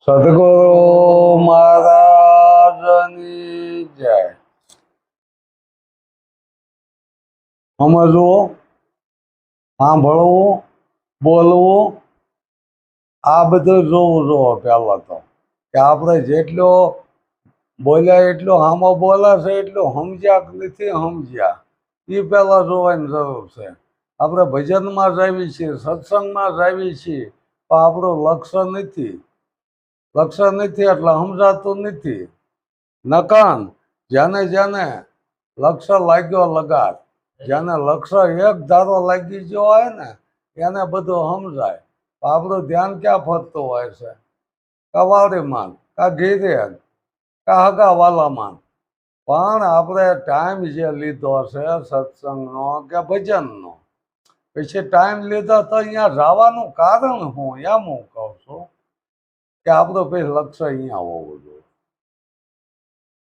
સદગુરુ મહારાજની જય. સમજવું, સાંભળવું, બોલવું, આ બધું જોવું જોવો પહેલા તો કે આપણે જેટલો બોલ્યા એટલું સામો બોલાશે એટલું સમજ્યા કે નથી સમજ્યા એ પહેલા જોવાની જરૂર છે. આપણે ભજનમાં જ આવી છીએ, સત્સંગમાં જ આવી છીએ, પણ આપણું લક્ષ્ય નથી એટલે સમજાતું નથી. નકાન જેને જેને લક્ષ્ય લાગ્યો લગાડ, જેને લક્ષ્ય એક ધારો લાગી ગયો હોય ને એને બધું સમજાય. આપણું ધ્યાન ક્યાં ફરતું હોય છે? કવાડીમાં, કા ઘીરે, કા હગાવાલામાં. પણ આપણે ટાઈમ જે લીધો છે સત્સંગનો કે ભજનનો, પછી ટાઈમ લીધો તો અહીંયા જવાનું કારણ હું એમ હું કહું છું કે આપણું પછી લક્ષ્ય અહીંયા હોવું જોઈએ.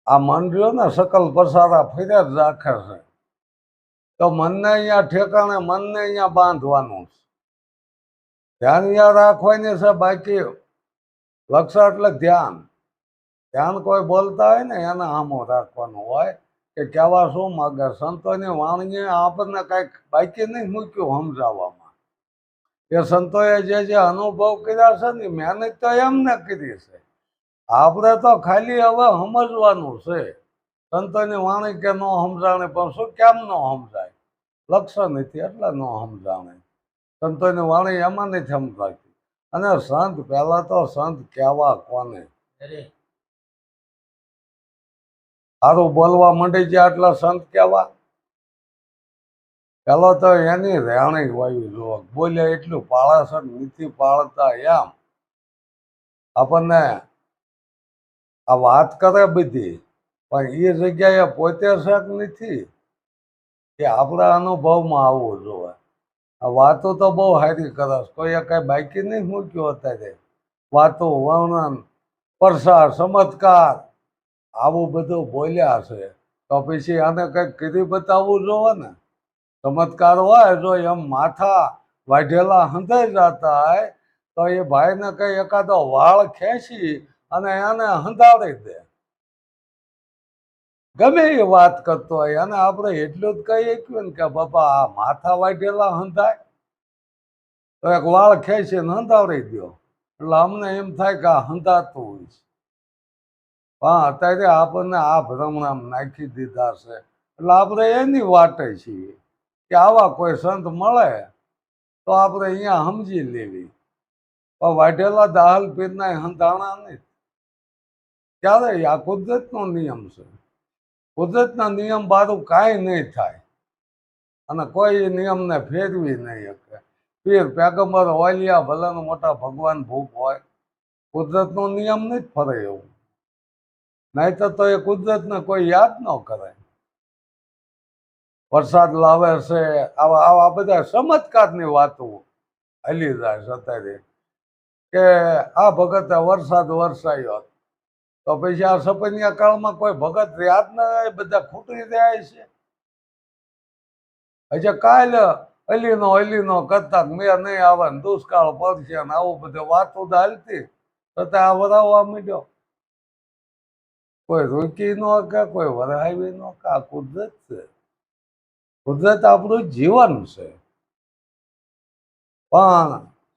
આ મન રહ્યો ને સકલ પસારા ફર્યા જ રાખે છે, તો મનને અહીંયા ઠેકાણે, મનને અહીંયા બાંધવાનું છે, ધ્યાન અહીંયા રાખવાની છે. બાકી લક્ષ્ય એટલે ધ્યાન. ધ્યાન કોઈ બોલતા હોય ને એને સામું રાખવાનું હોય કે કહેવા શું માગે. સંતોની વાણીએ આપણને કાંઈક બાકી નહીં મૂક્યું સમજાવવામાં. એ સંતોએ જે અનુભવ કર્યા છે ને મહેનત તો એમને કરી છે. આપણે તો ખાલી હવે સમજવાનું છે. સંતોની વાણી કે ન સમજાણે, પણ શું કેમ ન સમજાય? લક્ષ્ય નથી એટલે ન સમજાણે. સંતોની વાણી એમાં નથી સમજાતી. અને સંત પહેલા તો સંત કહેવા કોને? સારું બોલવા માંડી ગયા એટલે સંત કહેવા. પેલો તો એની રહેણી વાવી જોવા, બોલે એટલું પાળે નથી પાળતા એમ. આપણને આ વાત કરે બધી, પણ એ જગ્યાએ પોતે છે કે નથી એ આપણા અનુભવમાં આવવું જોઈએ. આ વાતો તો બહુ સારી કરે, કોઈએ કઈ બાકી નહીં મૂક્યું અત્યારે. વાતો, વર્ણન, પ્રસાર, ચમત્કાર આવું બધું બોલ્યા છે, તો પછી આને કંઈક કરી બતાવવું જોવે ને. ચમત્કાર હોય જો એમ માથા વાઢેલા હંધાઈ જતા હોય તો એ ભાઈને કઈ એકાદો વાળ ખેંચી અને એને હંધાડી દે. ગમે એ વાત કરતો હોય અને આપણે એટલું જ કહી શકીએ ને કે બાપા આ માથા વાઢેલા હંધાય તો એક વાળ ખેંચીને હંધાડી દો, એટલે અમને એમ થાય કે આ હંધાતું હોય છે. પણ અત્યારે આપણને આ ભ્રમણામ નાખી દીધા છે, એટલે આપણે એની વાટે છીએ કે આવા કોઈ સંત મળે તો આપણે અહીંયા સમજી લેવી. પણ વાઢેલા દાહલ પીરના હંધાણા નહીં. ક્યારે? આ કુદરતનો નિયમ છે. કુદરતના નિયમ બારું કાંઈ નહીં થાય અને કોઈ નિયમને ફેરવી નહીં શકે. પીર પેગમ્બર ઓલિયા ભલે મોટા ભગવાન ભૂપ હોય, કુદરતનો નિયમ નહીં ફરે એવું. નહીં તો એ કુદરતને કોઈ યાદ ન કરે. વરસાદ લાવે છે, આવા બધા ચમત્કારની વાતો હલી જાય છે અત્યારે કે આ ભગતે વરસાદ વરસાયો, તો પછી આ સપનિયા કાળમાં કોઈ ભગત યાદ ન હોય, બધા ખૂટી જાય છે. હજી કાલે અલીનો કરતા મેં નહીં આવે ને દુષ્કાળ પડશે ને આવું બધું વાતો હાલતી, છતાં આ વરાવવા માંડ્યો. કોઈ રૂકી નો કે કોઈ વરાવી નો કે. આ કુદરત છે. કુદરત આપણું જીવન છે. પણ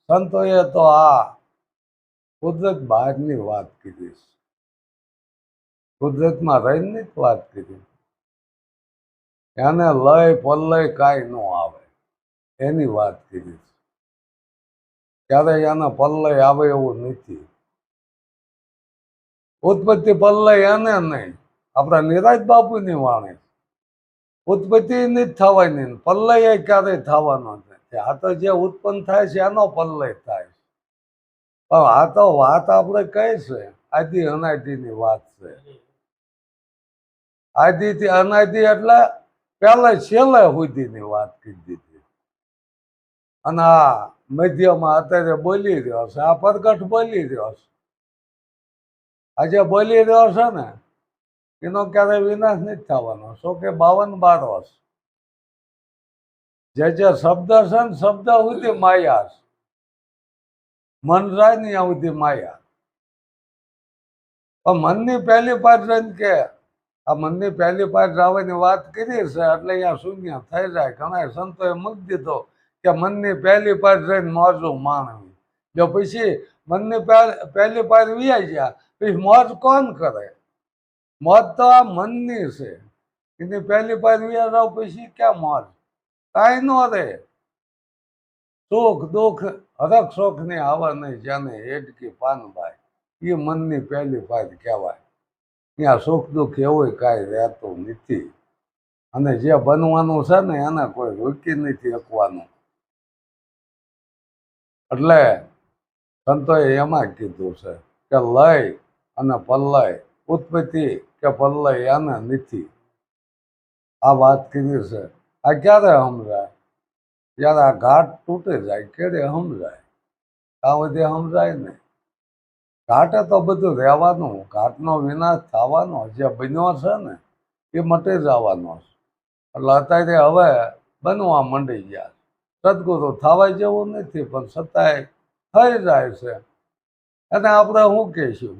સંતોએ તો આ કુદરત બહારની વાત કીધી છે, કુદરતમાં રહીને જ વાત કરી. એને લય પલય કાંઈ ન આવે એની વાત કરી છે. ક્યારેય એને પલ્લય આવે એવું નથી. ઉત્પત્તિ પલ્લય એને નહીં. આપણા નિરાજ બાપુની વાણી ઉત્પત્તિ નથી થવાની, પલ્લય ક્યારેય થવાનો નથી. આ તો જે ઉત્પન્ન થાય છે એનો પલ્લય થાય. પણ આ તો વાત આપણે કઈ છે આદિ અનાદિની વાત છે. આદિથી અનાદિ એટલે પેલે છેલ્લે સુધીની વાત કરી દીધી. અને આ મધ્યમાં અત્યારે બોલી રહ્યો છે, આ પ્રગટ બોલી રહ્યો છે. આજે બોલી રહ્યો છે ને એનો ક્યારેય વિનાશ નથી થવાનો. શું કે 52 વર્ષ જે શબ્દ છે ને શબ્દ સુધી માયા છે. મન જાય ને ત્યાં સુધી માયા. પણ મનની પહેલી પાર રહીને કે આ મનની પહેલી પાર જવાની વાત કરી છે એટલે અહીંયા શૂન્ય થઈ જાય. ઘણા સંતોએ મૂકી દીધો કે મનની પહેલી પાર રહીને મોજું માણવી. જો પછી મનની પહેલી પાર વ્યાઈ ગયા પછી મોજ કોણ કરે? મોજ તો આ મનની છે. એની પહેલી પાર વ્યા જાવ પછી ક્યાં મોજ? કાંઈ ન રે. સુખ દુઃખ હરક સુખ ની આવા નહીં જાને હેડકી પાનભાઈ. એ મનની પહેલી પાર કહેવાય. ત્યાં સુખ દુઃખ એવું કાંઈ રહેતું નથી. અને જે બનવાનું છે ને એને કોઈ રોકી નથી શકવાનું. એટલે સંતોએ એમાં કીધું છે કે લય અને પલ્લય, ઉત્પત્તિ કે પલ્લય એને નથી. આ વાત કીધી છે. આ ક્યારે સમજાય? જ્યારે આ ઘાટ તૂટી જાય ક્યારે સમજાય? આ બધે સમજાય ને. ઘાટે તો બધું રહેવાનું, ઘાટનો વિનાશ થવાનો. જે બન્યો છે ને એ મટી જવાનો છે. એટલે અત્યારે હવે બનવા માંડી ગયા. સદગુરુ થવા જેવું નથી પણ છતાંય થઈ જાય છે. અને આપણે શું કહીશું?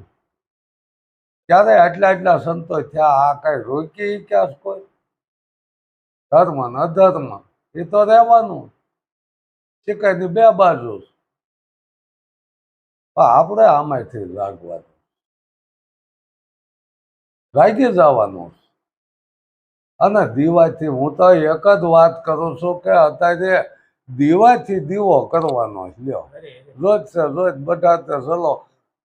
ક્યારે આટલા સંતો થયા, આ કઈ રોકી ક્યાં કોઈ? ધર્મ ને અધર્મ એ તો રહેવાનું. શીખાયની બે બાજુ. પણ આપણે આમાંથી જાગવાનું, જાગી જવાનું. અને દીવાથી હું તો એક જ વાત કરું છું કે અત્યારે દીવાથી દીવો કરવાનો લ્યો. રોજ છે રોજ બધા ચલો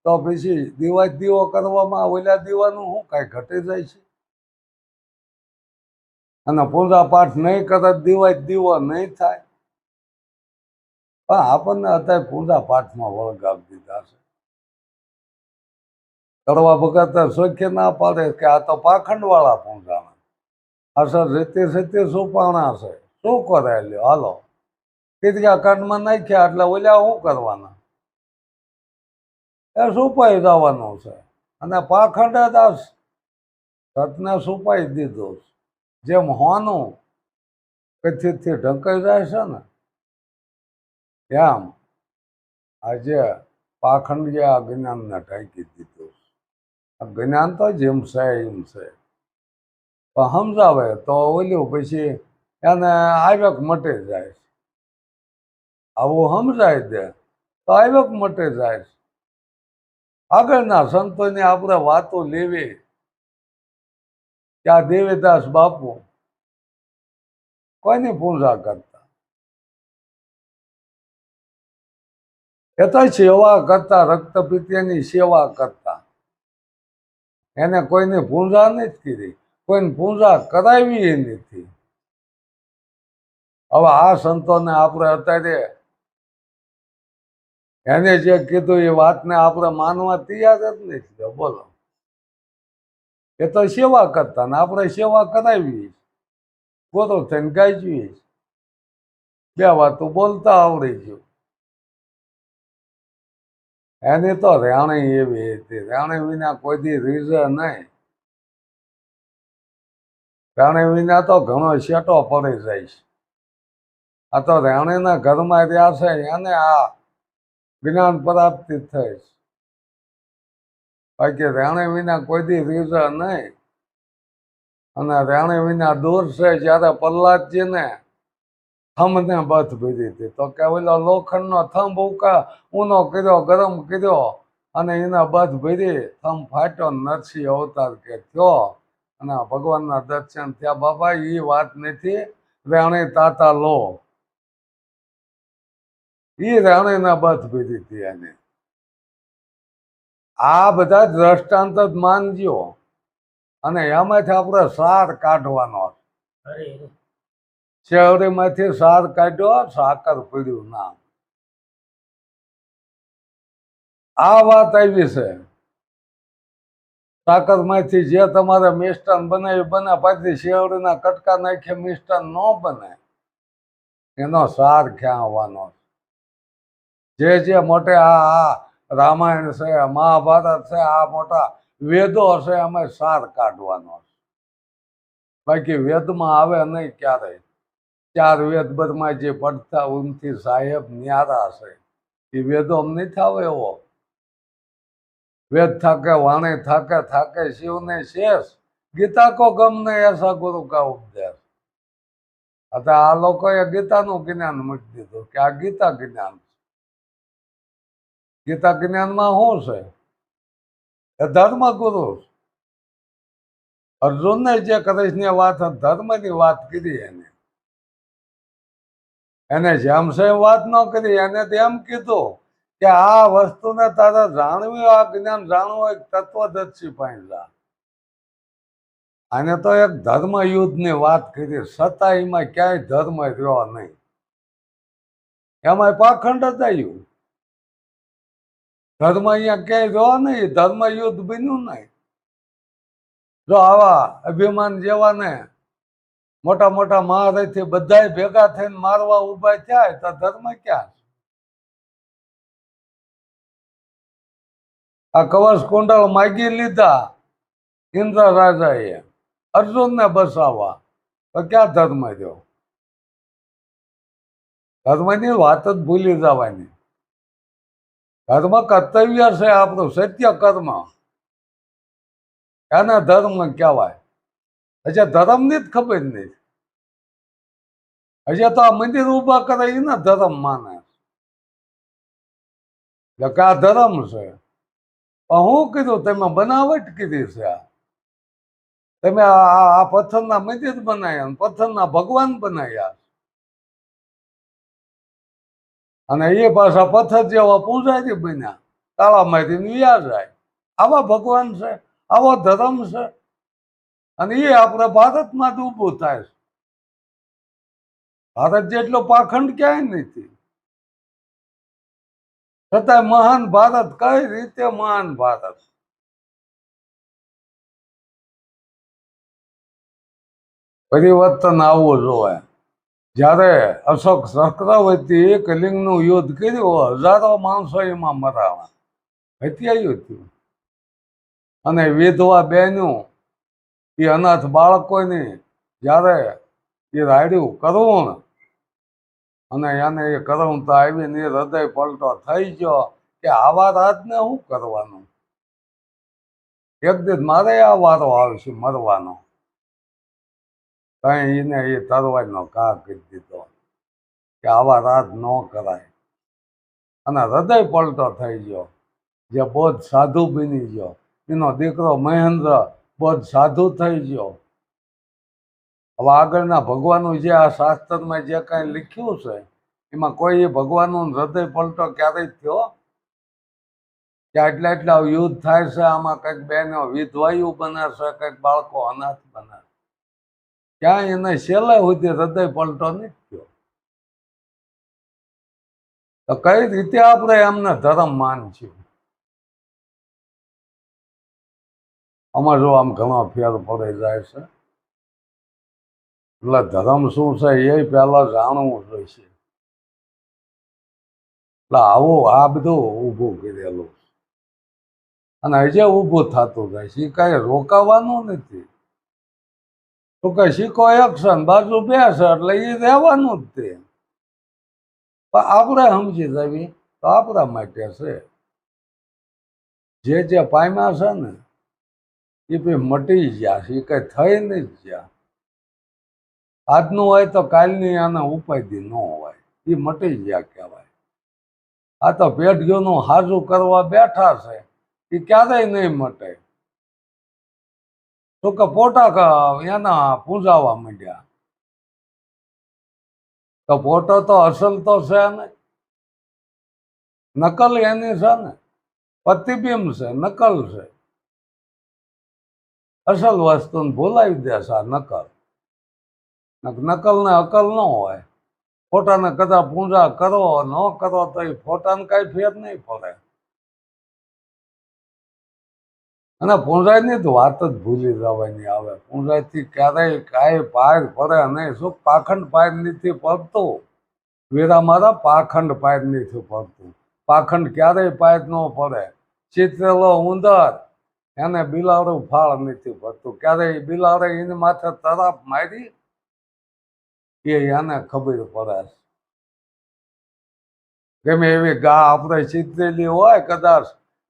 તો પછી દીવાથી દીવો કરવામાં ઓલા દીવાનું શું કાંઈ ઘટી જાય છે? અને પૂજા પાઠ નહીં કરે દીવાથી દીવો નહીં થાય. પણ આપણને અત્યારે પૂજા પાઠમાં વળગાવી દીધા છે. કરવા વગર સોખી ના પાડે કે આ તો પાખંડ વાળા પૂજાના. અસર રીતે સુપાણા છે. શું કરે લ્યો હાલો. તીર્યા કાંડમાં નાખ્યા એટલે ઓલા શું કરવાના? એ સુપાઈ જવાનું છે. અને પાખંડ જ આ સતને સુપાઈ દીધું. જેમ હોનું કથિતથી ઢંકાઈ જાય છે ને એમ આજે પાખંડીએ આ જ્ઞાનને ઢાંકી દીધું. આ જ્ઞાન તો જેમ છે એમ છે. પણ સમજાવે તો ઓલું પછી એને આવક મટી જાય. આવું સમજાય દે તો આવક મટી જાય. આગળના સંતોની આપણે વાતો લેવી કે આ દેવીદાસ બાપુ કોઈની પૂજા કરતા? એ તો સેવા કરતા, રક્તપિત્તની સેવા કરતા. એને કોઈની પૂજા નથી કરી, કોઈની પૂજા કરાવી નથી. હવે આ સંતોને આપણે અત્યારે એને જે કીધું એ વાતને આપણે માનવા તૈયાર જ નથી. બોલો. એ તો સેવા કરતા ને આપણે સેવા કરાવી. બોલો થઈને ગાઈજવી. બે વાતો બોલતા આવડી ગયું. એની તો રેણી એવી હતી. રેણી વિના કોઈ દી રીઝે નહીં. રેણી વિના તો ઘણો શેટો પડી જાય છે. આ તો રેણીના ઘરમાં રહ્યા છે એને આ જ્ઞાન પ્રાપ્તિ થઈ. બાકી રેણી વિના કોઈ દી રીઝે નહીં. અને રેણી વિના દૂર છે. જ્યારે પ્રહલાદજીને થંભને બથ ભીધી હતી તો કે ઓલો લોખંડનો થંભ ઊનો કર્યો, ગરમ કર્યો અને એના બથ ભીરી થંભ ફાટ્યો. નરસિંહ અવતાર કે થયો અને ભગવાનના દર્શન થયા. બાબા એ વાત નથી. રેણી તાતા લો એ રેણીના બથ ભીધી હતી એને. આ બધા દ્રષ્ટાંત જ માનજો. અને એમાંથી આપણે સાર કાઢવાનો. શેવડીમાંથી સાર કાઢ્યો, સાકર પીડ્યું નામ. આ વાત આવી છે. સાકરમાંથી જે તમારે મિષ્ટાન બનાવી બને પાછી શેવડીના કટકા નાખી મિષ્ટાન ન બને. એનો સાર ક્યાં આવવાનો? જે મોટે આ રામાયણ છે, મહાભારત છે, આ મોટા વેદો હશે એમાં સાર કાઢવાનો. બાકી વેદમાં આવે નહીં ક્યારેય. 4 વેદ બદમાં જે પડતા ઊંથી સાહેબ ન્યારા છે એ વેદો નથી આવે એવો. વેદ થાકે વાણે થાકે થાકે શિવને શેષ ગીતા કો ગમ ને એસા ગુરુ કા ઉપદેશ. અત્યારે આ લોકોએ ગીતાનું જ્ઞાન મૂકી દીધું કે આ ગીતા જ્ઞાન. ગીતા જ્ઞાનમાં શું છે? એ ધર્મગુરુ. અર્જુનને જે કૃષ્ણની વાત ધર્મની વાત કરી એને જેમ છે વાત ન કરી, એને એમ કીધું કે આ વસ્તુને તારે જાણવી, આ જ્ઞાન જાણવું એક તત્વદર્શી પાસે જા. આને તો એક ધર્મ યુદ્ધની વાત કરી, છતાં એમાં ક્યાંય ધર્મ રહ્યો નહીં. એમાં પાખંડ જ આવ્યું. ધર્મ અહીંયા ક્યાંય રહ્યો નહીં, ધર્મ યુદ્ધ બન્યું નહીં. જો આવા અભિમાન જેવાને મોટા મોટા મહારથી બધા ભેગા થઈને મારવા ઉભા થાય તો ધર્મ ક્યાં? આ કવચ કુંડળ માગી લીધા ઇન્દ્ર રાજાએ અર્જુનને બસાવવા, તો ક્યાં ધર્મ રહ્યો? ધર્મની વાત જ ભૂલી જવાની. ધર્મ કર્તવ્ય છે આપણું, સત્ય કર્મ, એને ધર્મ કહેવાય. હજી ધર્મની જ ખબર નહીં. હજી તો આ મંદિર ઉભા કરે એને ધર્મ માને કે આ ધર્મ છે. હું કીધું તમે બનાવટ કીધી છે. તમે આ પથ્થરના મંદિર બનાવ્યા, પથ્થરના ભગવાન બનાવ્યા, અને એ પાછા પથ્થર જેવા પૂજારી બન્યા, તાળા મારીને વ્યા જાય. આવા ભગવાન છે, આવો ધર્મ છે. અને એ આપણે ભારતમાં જ ઊભું થાય છે. ભારત જેટલો પાખંડ ક્યાંય નથી. છતાંય મહાન ભારત, કઈ રીતે મહાન ભારત? પરિવર્તન આવવું જોઈએ. જયારે અશોક ચક્રવર્તી કલિંગનું યુદ્ધ કર્યું, હજારો માણસો એમાં મરાવા, હત્યાયું થયું. અને વિધવા બહેનો, એ અનાથ બાળકોની જયારે એ રાડ્યું કરુણ, અને એને એ કરુણતા આવીને એ હૃદય પલટો થઈ ગયો કે આવા રાજને શું કરવાનું? એક દિવસ મારે આ વારો આવશે મરવાનો. કઈ એને એ તરવારનો ઘા કરી દીધો કે આવા રાજ ન કરાય. અને હૃદય પલટો થઈ ગયો. જે બૌદ્ધ સાધુ બની ગયો, એનો દીકરો મહેન્દ્ર બૌદ્ધ સાધુ થઈ ગયો. હવે આગળના ભગવાનનું જે આ શાસ્ત્રમાં જે કાંઈ લખ્યું છે, એમાં કોઈ ભગવાનનું હૃદય પલટો ક્યારેય થયો કે એટલા એટલા યુદ્ધ થાય છે, આમાં કંઈક બહેનો વિધવાયુ બને છે, કંઈક બાળકો અનાથ બને, ક્યાંય એને છેલ્લે સુધી હૃદય પલટો નથી થયો. તો કઈ રીતે આપણે એમને ધર્મ માનશું? આમાં જો આમ ઘણો ફેર પડી જાય છે. એટલે ધર્મ શું છે એ પહેલા જાણવું જોઈશે. એટલે આવું આ બધું ઊભું કરેલું, અને હજી ઊભું થતું જાય છે. કઈ રોકાવાનું નથી. તો કે શીખો એક્શન, બાજુ બેસે એટલે એ રહેવાનું જ તે. પણ આપણે સમજી જવી તો આપણા માટે છે. જે પામ્યા છે ને એ ભાઈ મટી ગયા છે, એ કઈ થઈ નહીં ગયા. આજનું હોય તો કાલની આને ઉપાધિ ન હોય, એ મટી ગયા કહેવાય. આ તો પેઢીઓનું હાજુ કરવા બેઠા છે, એ ક્યારેય નહીં મટે. તો કે પોટા એના પૂજાવા માંડ્યા. તો પોટો તો અસલ તો છે ને, નકલ એની છે ને, પ્રતિબિંબ છે, નકલ છે. અસલ વસ્તુને ભૂલાવી દે છે આ નકલ. નકલ ને અકલ ન હોય. ફોટાને કદાચ પૂજા કરો ન કરો તો એ ફોટાને કઈ ફેર નહીં પડે. અને પૂંજાઈની તો વાત જ ભૂલી જવાની આવે. પૂંજાઈથી ક્યારેય કાંઈ પાર પડે નહીં. શું પાખંડ પાર નથી પડતું? વીરા મારા પાખંડ પાર નથી પડતું. પાખંડ ક્યારેય પાર ન પડે. ચિતરેલો ઉંદર એને બિલાડું ફાળ નથી પડતું. ક્યારેય બિલાડે એની માથે તરાપ મારી એ એને ખબર પડે. ગમે એવી ગા આપણે ચિતરેલી હોય કદાચ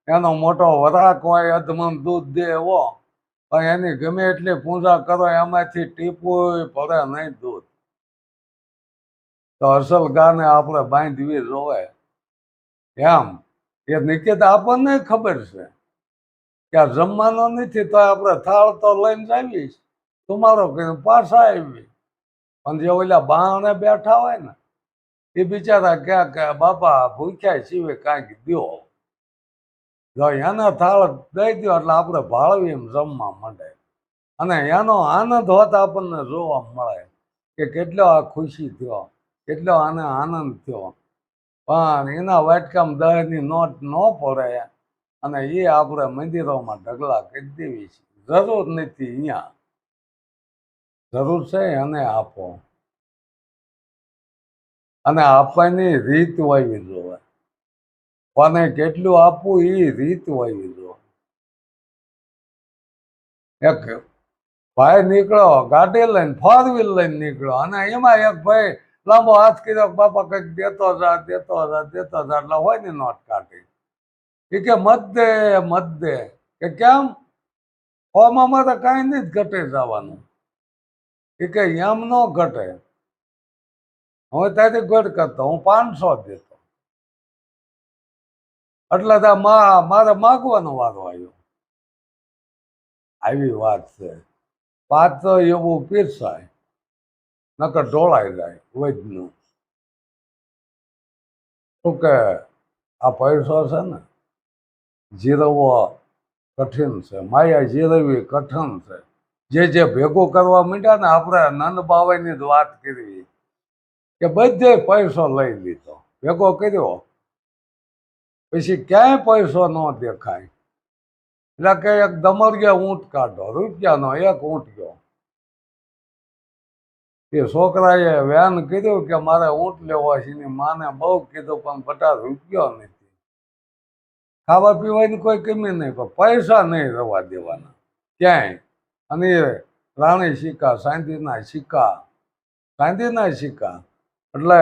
એનો મોટો વરાક હોય, અધમન દૂધ દે એવો, પણ એની ગમે એટલી પૂજા કરો એમાંથી ટીપું પડે નહીં દૂધ. તો અસલ ગાને આપણે બાંધવી જોવે. એમ એ નિકેત આપણને ખબર છે કે આ જમવાનો નથી, તો આપણે થાળ તો લઈને જાવીશ, તમારો કહીને પાછા આવી. પણ જે ઓલા બાણે બેઠા હોય ને એ બિચારા ક્યાં કે બાપા ભૂખ્યા સિવાય કાંઈક દ્યો. જો એના થાળ દઈ દો એટલે આપણે ભાળવી એમ જમવા માંડે. અને એનો આનંદ હોત આપણને જોવા મળે કે કેટલો આ ખુશી થયો, કેટલો આને આનંદ થયો. પણ એના વાટકામાં 10ની નોટ ન પડે અને એ આપણે મંદિરોમાં ઢગલા કરી દેવી છે. જરૂર નથી, અહીંયા જરૂર છે એને આપો. અને આપવાની રીત હોવી જોઈએ. કોને કેટલું આપવું એ રીત હોવી જોઈએ. એક ભાઈ નીકળ્યો ગાડી લઈને, 4 વ્હીલ લઈને નીકળ્યો, અને એમાં એક ભાઈ લાંબો હાથ કર્યો, બાપા કંઈક દેતો જા દેતો જા દેતો જા, એટલે હોય ને નોટ કાઢી. એ કે મત દે કે કેમ? ફોમાં મારે કાંઈ નથી ઘટે જવાનું. એ કે એમ ન ઘટે, હું ત્યાંથી ગોળ કરતો, હું 500 દેતો. એટલે મારે માગવાનો વારો આવ્યો. આવી વાત છે. પાત્ર એવું પીરસાય નકર ઢોળાઈ જાય વૈદનું. શું કે આ પૈસો છે ને જીરવવો કઠિન છે, માયા જીરવવી કઠિન છે. જે ભેગું કરવા માંડ્યા ને, આપણે નંદ બાવાઈની જ વાત કરવી કે બધે પૈસો લઈ લીધો, ભેગો કર્યો, પછી ક્યાંય પૈસો ન દેખાય. એટલે કે એક દમરિયા ઊંટ કાઢો, રૂપિયાનો એક ઊંટ ગયો. એ છોકરાએ વ્યાન કીધું કે મારે ઊંટ લેવો છે. એની માને બહુ કીધું પણ બટા રૂપિયો નથી. ખાવા પીવાની કોઈ કમી નહીં, પણ પૈસા નહીં રવા દેવાના ક્યાંય. અને રાણી સિક્કા, ચાંદીના સિક્કા. એટલે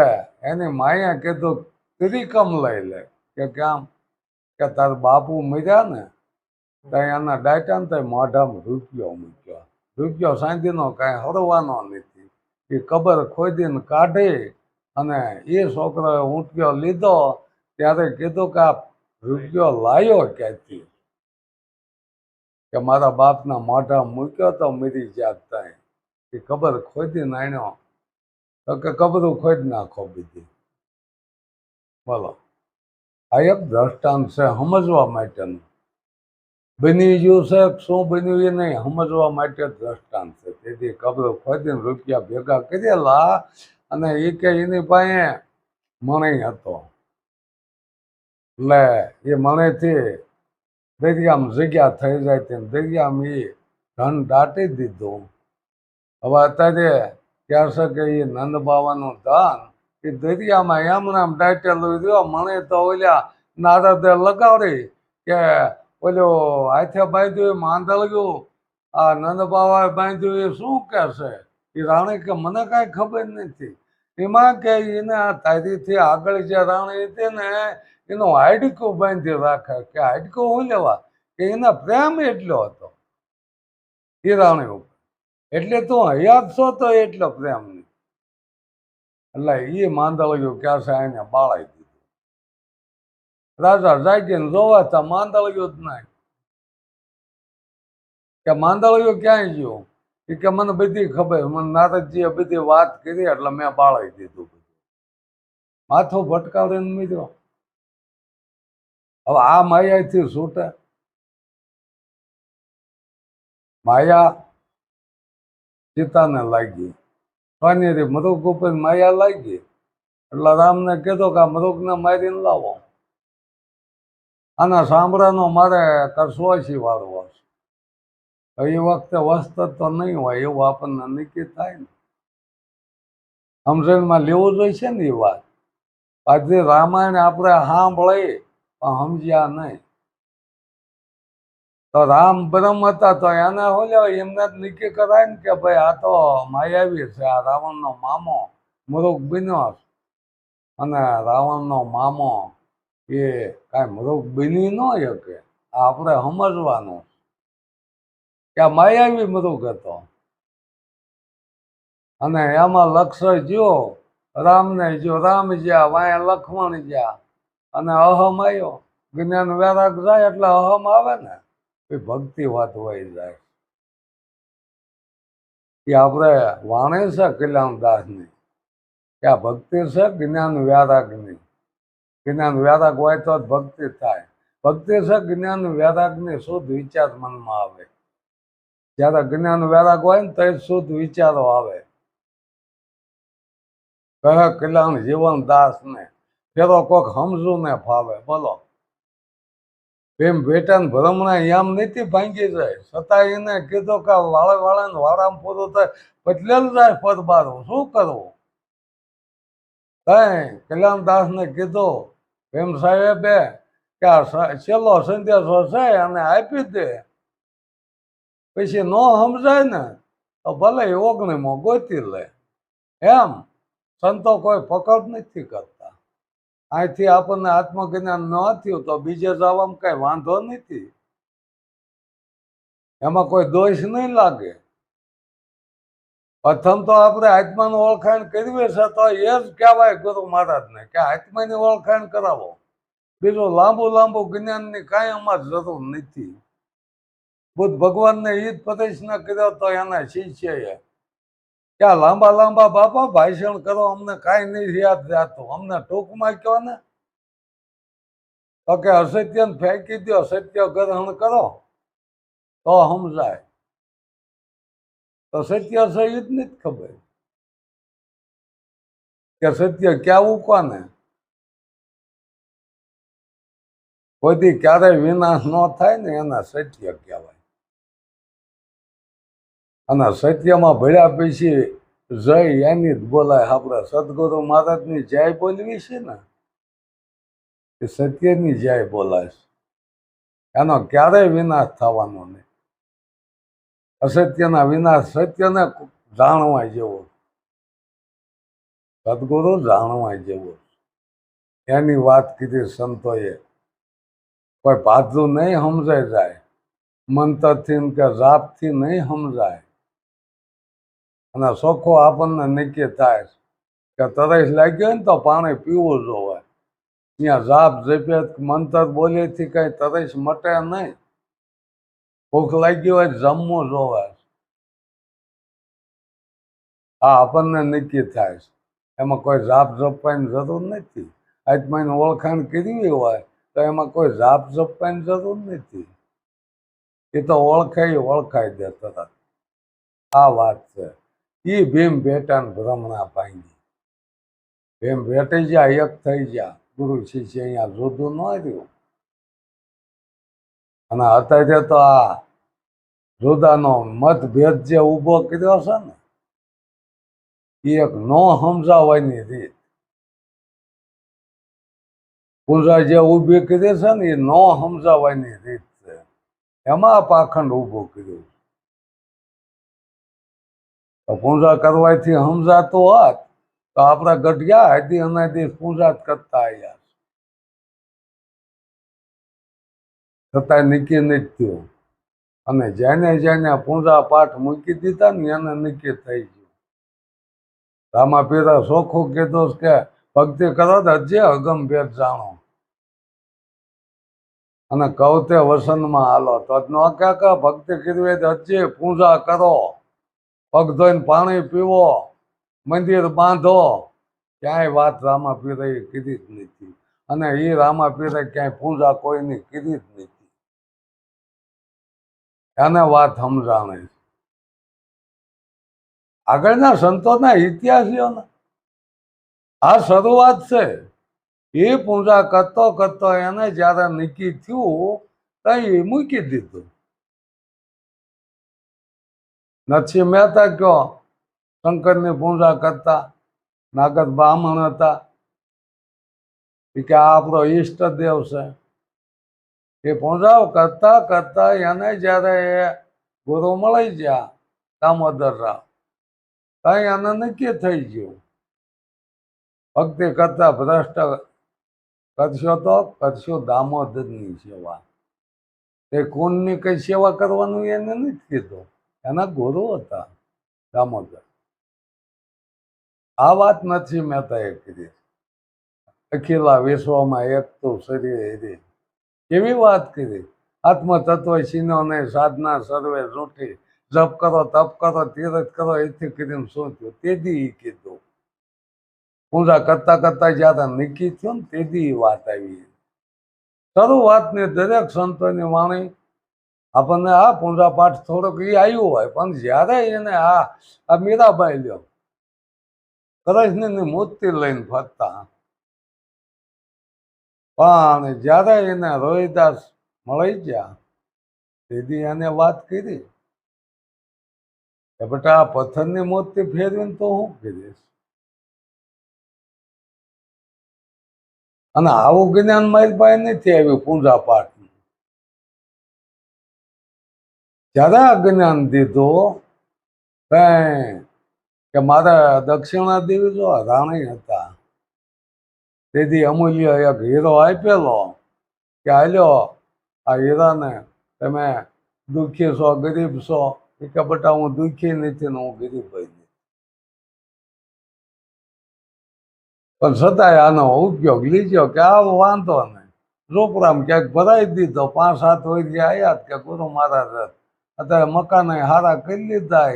એની માએ કીધું ત્રિકમ લઈ લે. કે કેમ? કે તાર બાપુ મર્યા ને ત્યાં એના ડાયટા ને ત્યાં મોઢામાં રૂપિયો મૂક્યો. રૂપિયો ચાંદીનો કાંઈ હરવાનો નથી. એ કબર ખોદીને કાઢી અને એ છોકરાએ ઊંટિયો લીધો. ત્યારે કીધું કે આ રૂપિયો લાયો ક્યાંથી? કે મારા બાપના મોઢા મૂક્યો તો મરી જાત ત્યાં. એ કબર ખોદીને આણ્યો. તો કે કબરું ખોદી નાખો બીજી. બોલો, આ એક દ્રષ્ટાંત છે સમજવા માટેનું. બની ગયું છે શું બન્યું એ નહીં, સમજવા માટે દ્રષ્ટાંત છે. તેથી કબર ખોદીને રૂપિયા ભેગા કરેલા. અને એ કે એની પાસે મણી હતો, એટલે એ મણીથી દરિયામાં જગ્યા થઈ જાય તેમ દરિયામાં એ ધન દાટી દીધું. હવે અત્યારે ક્યાં છે કે એ નંદ બાવાનું ધન એ દરિયામાં એમ દાટેલું રહ્યો. મને તો ઓલ્યા નારદે લગાડી કે ઓલું હાથે બાંધ્યું માંદળ્યું, આ નંદ બાવાએ બાંધ્યું એ શું કે છે? એ રાણી કે મને કાંઈ ખબર નથી. એમાં કે એને આ તારીથી આગળ જે રાણી હતી ને એનું હાડકું બાંધી રાખે. કે હાડકું શું લેવા? કે એના પ્રેમ એટલો હતો એ રાણી ઉપર. એટલે તું હયાત છો તો એટલો પ્રેમ નહીં. એટલે એ માંદળ્યું ક્યાં છે એને બાળાઈ દીધું. રાજા જાગીને જોવાતા માંદળ્યું જ નહીં. કે માંદળ્યું ક્યાંય ગયું? એ કે મને બધી ખબર, મને નારદજીએ બધી વાત કરી એટલે મેં બાળાઈ દીધું. માથું ભટકાવીને મીર્યો. હવે આ માયાથી છૂટે? માયા સીતાને લાગી, સ્વાની મૃગ ઉપર માયા લાગી. એટલે રામને કીધું કે આ મૃગને મારીને લાવો. આના સાંભળાનો મારે કરસવાસી વાળવો છે. એ વખતે વસ્ત્ર તો નહીં હોય એવું આપણને નક્કી થાય ને. સમજણમાં લેવું જોઈએ છે ને એ વાત. આજે રામાયણ આપણે સાંભળી પણ સમજ્યા નહીં. તો રામ બ્રહ્મ હતા તો એને શું લેવાય? એમને જ નક્કી કરાય ને કે ભાઈ આ તો માયાવી છે. આ રાવણનો મામો મૃગ બન્યો અને રાવણનો મામો એ કાંઈ મૃગ બની ન શકે. આ આપણે સમજવાનું કે આ માયાવી મૃગ હતો અને એમાં લક્ષ્ય જ્યો રામને જ્યો, રામ જ્યા વાયા લક્ષ્મણ જ્યા અને અહમ આવ્યો. જ્ઞાન વૈરાગ જાય એટલે અહમ આવે ને એ ભક્તિ વાત હોય જાય. એ આપણે વાણે છે કલ્યાણદાસની કે આ ભક્તિ છે જ્ઞાન વૈરાગની. જ્ઞાન વૈરાગ હોય તો જ ભક્તિ થાય. ભક્તિ છે જ્ઞાન વૈરાગની શુદ્ધ વિચાર મનમાં આવે. જ્યારે જ્ઞાન વૈરાગ હોય ને તો જ શુદ્ધ વિચારો આવે. કહે કલ્યાણ જીવન દાસ ને ફેરો કોક સમજુ ને ફાવે. બોલો એમ બેટા ભ્રમણા યામ નથી ભાંગી જાય છતાં એને કીધું કે વાળે વાળે ને વારામ પૂરું થાય બદલેલ જાય પરબારું શું કરવું. કઈ કલ્યાણદાસ ને કીધું એમ સાહેબે કે આ છેલ્લો સંદેશો છે અને આપી દે. પછી ન સમજાય ને તો ભલે ઓગણીમો ગોતી લે. એમ સંતો કોઈ પકડ નથી કરતા. અહીંથી આપણને આત્મજ્ઞાન ન થયું તો બીજે જવામાં કઈ વાંધો નથી. એમાં કોઈ દોષ નહીં લાગે. પ્રથમ તો આપણે આત્માનું ઓળખાણ કરવી છે તો એ જ કહેવાય ગુરુ મહારાજને કે આત્માની ઓળખાણ કરાવો. બીજું લાંબુ લાંબુ જ્ઞાનની કાંઈ અમારે જરૂર નથી. બુદ્ધ ભગવાનને એ જ પ્રતિષ્ઠા કર્યો તો એના શિષ્યએ ક્યાં લાંબા લાંબા બાપા ભાષણ કરો અમને કાંઈ નહીં યાદ રહેતું, અમને ટૂંકમાં કહો ને. તો કે અસત્યને ફેંકી દો, સત્ય ગ્રહણ કરો તો સમજાય. તો સત્ય છે એ જ નથી ખબર કે સત્ય ક્યાં કોને. કોઈ ક્યારેય વિનાશ ન થાય ને એના સત્ય કહેવાય. અને સત્યમાં ભળ્યા પછી જય એની જ બોલાય. આપણે સદગુરુ મહારાજની જય બોલવી છે ને એ સત્યની જય બોલાય. એનો ક્યારેય વિનાશ થવાનો નહીં. અસત્યના વિનાશ સત્યને જાણવા જેવો, સદગુરુ જાણવા જેવો એની વાત કીધી સંતોએ. કોઈ ભાજું નહીં સમજાઈ જાય, મંતરથી કે જાપથી નહીં સમજાય. અને ચોખ્ખો આપણને નક્કી થાય કે તરસ લાગ્યો ને તો પાણી પીવું જોવે. ત્યાં જાપ જપે મંતર બોલેથી કઈ તરસ મટે નહીં. ભૂખ લાગી હોય જમવું જોવે. આ આપણને નક્કી થાય. એમાં કોઈ જાપ જપવાની જરૂર નથી. આત્માની ઓળખાણ કરવી હોય તો એમાં કોઈ જાપ જપવાની જરૂર નથી. એ તો ઓળખાઈ દે તરત. આ વાત છે. એ ભીમ ભેટા ભ્રમણા ભાંગી. ભીમ ભેટી ગયા, એક થઈ ગયા. ગુરુ શિષ્ય અહીંયા જુદું ન રહ્યું. અને અત્યારે તો આ જુદાનો મતભેદ જે ઊભો કર્યો છે ને એ એક ન સમજાવવાની રીત. પૂજા જે ઊભી કરી છે ને એ ન સમજાવવાની રીત છે. એમાં પાખંડ ઊભું કર્યું. તો પૂજા કરવાથી સમજાતું હોત તો આપણા ગઢિયા હતી અનાથી પૂજા જ કરતા આવ્યા. છતાં નક્કી નથી થયું. અને જેને પૂજા પાઠ મૂકી દીધા ને એને નક્કી થઈ ગયું. રામાપીરે ચોખ્ખું કીધું કે ભક્તિ કરો તો હજી અગમભેદ જાણો. અને કવતે વસનમાં હાલો તો ન કે ભક્તિ કરવી હજી પૂજા કરો, પગ ધોઈને પાણી પીવો, મંદિર બાંધો. ક્યાંય વાત રામાપીરે કીધી જ નથી. અને એ રામાપીરે ક્યાંય પૂજા કોઈની કીધી જ નથી. એને વાત સમજાણે. આગળના સંતોના ઇતિહાસીઓના આ શરૂઆત છે. એ પૂજા કરતો કરતો એને જયારે નક્કી થયું તો એ મૂકી દીધું. નરસિંહ મહેતા કયો શંકરની પૂજા કરતા, નાગર બ્રાહ્મણ હતા. કે આ આપણો ઈષ્ટદેવ છે. એ પૂજા કરતા કરતા એને જયારે એ ગુરુ મળી ગયા દામોદર રાવ કઈ એને નક્કી થઈ ગયું. ભક્તિ કરતા ભ્રષ્ટ કરશો તો કરશો દામોદરની સેવા. એ કોણની કઈ સેવા કરવાનું એને નથી કીધું, એના ગુરુ હતા દામોદર. આ વાત નથી મહેતાએ કીધી. અખિલા વિશ્વમાં એક તો શરીર એવી વાત કરી. આત્મતત્વ છીનો ને સાધના સર્વે રૂઠી, જપ કરો તપ કરો તીરથ કરો, એથી કરીને શું થયું તેદી કીધું. પૂજા કરતા કરતા જયારે નીકી થયું ને તેદી વાત આવી. શરૂઆતની દરેક સંતોની વાણી આપણને આ પૂજા પાઠ થોડોક એ આવ્યું હોય, પણ જયારે એને આ મીરાબાઈ લ્યો કૃષ્ણની મૂર્તિ લઈને ફરતા, પણ જયારે એને રોહિદાસ મળી ગયા તેથી એને વાત કરી કે બેટા આ પથ્થરની મૂર્તિ ફેરવીને તો હું કરીશ. અને આવું જ્ઞાન મારી પાસે નથી આવ્યું પૂજા પાઠ. જયારે આ જ્ઞાન દીધું કે મારા દક્ષિણા દેવી જો રાણી હતા, તેથી અમૂલ્ય એક હીરો આપેલો કે હાલ્યો આ હીરાને તમે દુઃખી છો ગરીબ છો, કે બેટા હું દુઃખી નથી ને હું ગરીબ નથી, પણ છતાંય આનો ઉપયોગ લીધો કે આ વાંધો નહીં. રોકડામ ક્યાંક ભરાઈ દીધો, 5-7 વર્ષ આવ્યા કે ગુરુ મહારાજ અત્યારે મકાન હારા કરી લીધા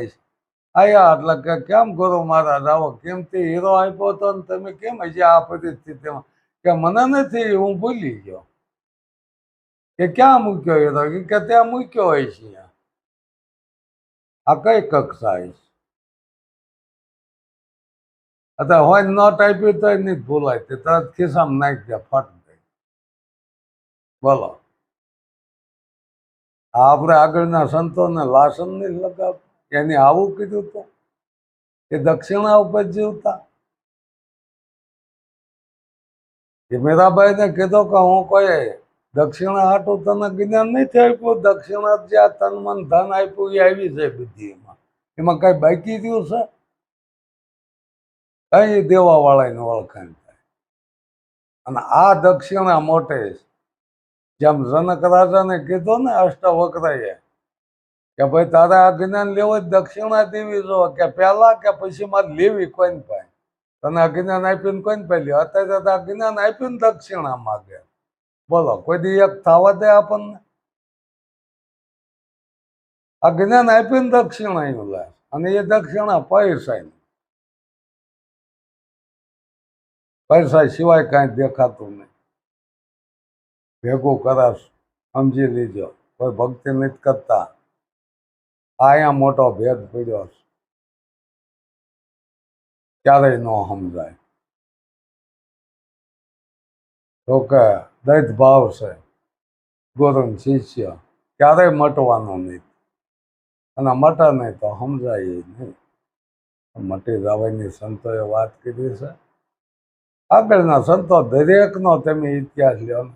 આયા, એટલે કે કેમ ગુરુ મહારાજ આવો કેમથી હીરો આપ્યો હતો ને તમે કેમ હજી આ પરિસ્થિતિમાં? કે મને નથી, હું ભૂલી ગયો. કે ક્યાં મૂક્યો હીરો? કે ત્યાં મૂક્યો હોય છે. આ કઈ કક્ષા છે? અત્યારે હોય નોટ આપી તો નહીં ભૂલાય, તે તરત ખિસ્સામાં નાખી દે ફટ દે. બોલો, આપણે આગળના સંતોને લાસન નહીં લગાવ, એને આવું કીધું હતું કે દક્ષિણા ઉપર જીવતા. એ મીરાબાઈને કીધું કે હું કોઈ દક્ષિણા હાટું તને જ્ઞાન નથી આપ્યું, દક્ષિણા જ્યાં તન મન ધન આપ્યું એ આવી જાય બુદ્ધિ. એમાં કઈ બાકી રહ્યું છે? કઈ દેવા વાળાની ઓળખાણ થાય. અને આ દક્ષિણા મોટે, જેમ જનક રાજાને કીધું ને અષ્ટવક્રએ કે ભાઈ તારે આ જ્ઞાન લેવું દક્ષિણા દેવી જો, કે પેલા કે પછી મારે લેવી કોઈને પાસે? તને આ જ્ઞાન આપીને કોઈને પાસે લે? અત્યારે આ જ્ઞાન આપીને દક્ષિણા માગે. બોલો, કોઈ દી એક થવા દે આપણને? આ જ્ઞાન આપીને દક્ષિણા એવું લે, અને એ દક્ષિણા પૈસા સિવાય કાંઈ દેખાતું નહીં. ભેગું કરાશ સમજી લીજો, કોઈ ભક્તિ નથી કરતા. અહીંયા મોટો ભેદ પડ્યો છે, ક્યારેય ન સમજાય. તો કે દૈત ભાવ છે ગુરુ શિષ્ય ક્યારેય મટવાનો નહીં, અને મટે નહીં તો સમજાય નહીં. મટી જવાની સંતોએ વાત કરી છે. આગળના સંતો દરેકનો તમે ઇતિહાસ લ્યો ને,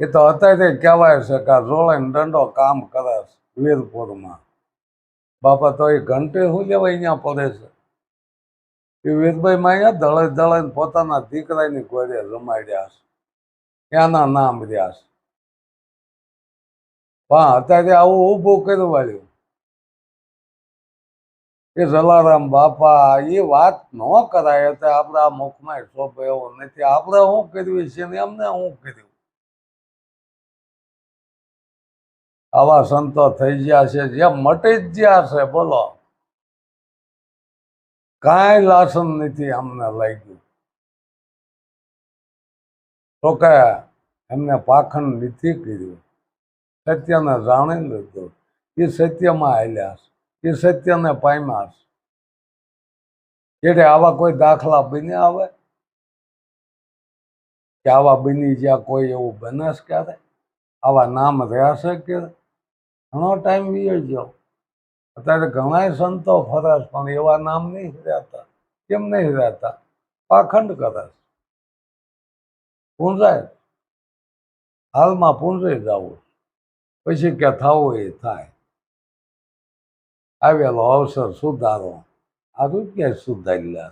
એ તો અત્યારે કહેવાય છે કે રોળાઈને દંડો કામ કરે છે વીરપુરમાં. બાપા તો એ ઘંટી શું લેવા અહીંયા પડે છે? એ વીરભાઈમાં અહીંયા દળે દળે પોતાના દીકરાની ગોરે રમાડ્યા છે, એના નામ રહ્યા છે. પણ અત્યારે આવું ઊભું કર્યું વાળ્યું એ જલારામ બાપા, એ વાત ન કરાય. એટલે આપણે આ મુખમાં શોભે એવો નથી. આપણે શું કર્યું છે ને એમને શું કર્યું? આવા સંતો થઈ ગયા છે જે મટી જ ગયા છે. બોલો, કાંઈ લાસન નથી અમને લાગ્યું. તો કે એમને પાખંડ નથી કર્યું, સત્યને જાણી લીધું, એ સત્યમાં હાલ્યા છે, એ સત્યને પામ્યા છે. એટલે આવા કોઈ દાખલા બની આવે કે આવા બની જ્યાં કોઈ એવું બને છે ક્યારે? આવા નામ રહેશે કે? ઘણો ટાઈમ વીયો ગયો. અત્યારે ઘણા સંતો ફરે છે, પણ એવા નામ નહીં રહેતા. કેમ નહીં રહેતા? પાખંડ કરે છે, પૂંજાય. હાલમાં પૂંજાઈ જવું, પછી કે થવું એ થાય. આવેલો અવસર સુધારો, આ રૂપિયા સુધારી લે.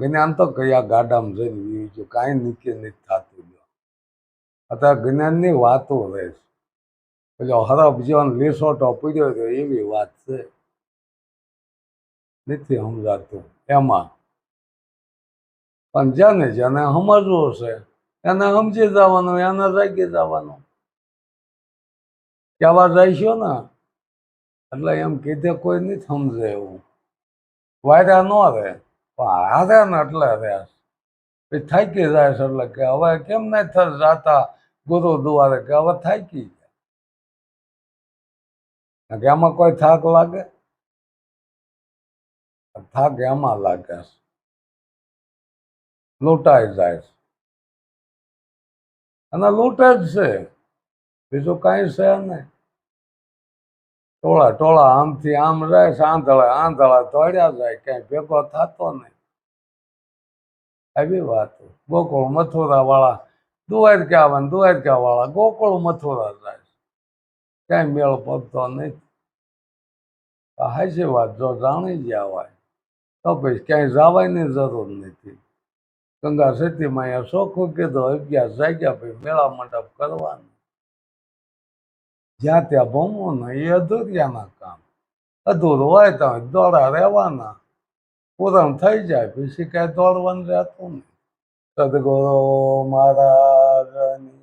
જ્ઞાન તો કયા ગાડામાં જઈને બીજું કાંઈ નીચે નથી થતું. અત્યારે જ્ઞાનની વાતો રહે છે. પેલો હરફ જીવન લીસોટો પીડ્યો હતો એવી વાત છે. નથી સમજાતું એમાં. પણ જેને જેને સમજવું છે એને સમજી જવાનું, એને જાગી જવાનું. કહેવા જઈશું ને એટલે એમ કીધે કોઈ નથી સમજે એવું. વાયરા ન રહે પણ હારે ને એટલે રહે. થાકી જાય છે એટલે કે હવે કેમ નહીં જાતા ગુરુદ્વારે, કે હવે થાકી ગયા. કે એમાં કોઈ થાક લાગે? થાક એમાં લાગે છે, લૂંટાઈ જાય છે. અને લૂંટે જ છે, બીજું કાંઈ છે નહીં. ટોળા ટોળા આમથી આમ જાય છે, આંધળા દોડ્યા જાય, ક્યાંય ભેગો થતો નહીં. એવી વાત. ગોકુળ મથુરા વાળા દ્વારકા આવે, દ્વારકા વાળા ગોકુળ મથુરા જાય, ક્યાંય મેળ પડતો નહીં. હાચી વાત. જો જાણી ગયા હોય તો પછી ક્યાંય જવાની જરૂર નથી. ગંગા સતીમાં અહીંયા ચોખ્ખું કીધું, અભ્યાસ જાગ્યા પછી મેળા મંડપ કરવાનું. જ્યાં ત્યાં ભમવું ને એ અધૂરિયાના કામ. અધૂરું હોય તો દોડા રહેવાના, પૂરણ થઈ જાય પછી કાંઈ દોડવાનું રહેતું નહીં. સદગુરુ મહારાજની